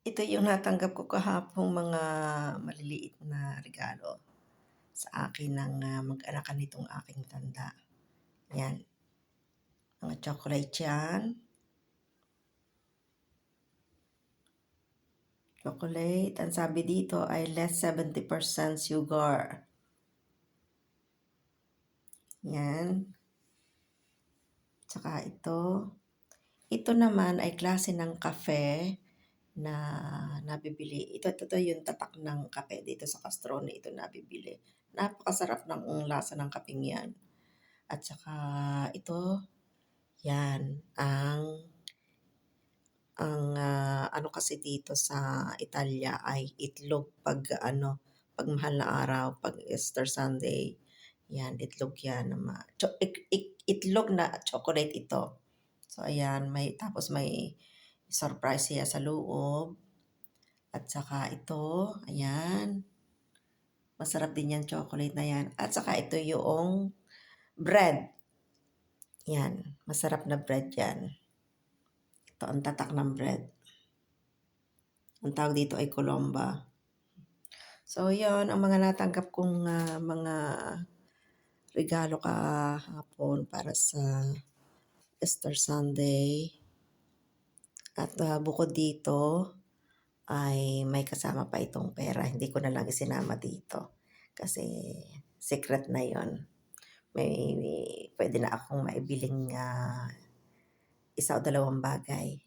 Ito yung natanggap ko kahapong mga maliliit na regalo sa akin ng, mag-anakan nitong aking tanda. 'Yan, mga chocolate 'yan. Chocolate, ang sabi dito ay less 70% sugar. 'Yan, tsaka ito naman ay klase ng kape na nabibili. Ito yung tatak ng kape dito sa Castrone ito nabibili. Napakasarap ng lasa ng kapeng 'yan. At saka ito, 'yan ang ano kasi dito sa Italia ay itlog 'pag ano, 'pag mahal na araw, 'pag Easter Sunday, 'yan itlog 'yan na itlog na chocolate ito. So ayan, tapos may surprise siya sa loob at saka ito, ayan, masarap din 'yang chocolate na 'yan at saka ito yoong bread, 'yan, masarap na bread 'yan. Ito ang tatak ng bread. Ang tawag dito ay Colomba. So, yon ang mga natanggap kong mga regalo kahapon para sa Easter Sunday. At bukod dito ay may kasama pa itong pera. Hindi ko na lang isinama dito kasi secret na yon. May pwede na akong maibiling isa o dalawang bagay.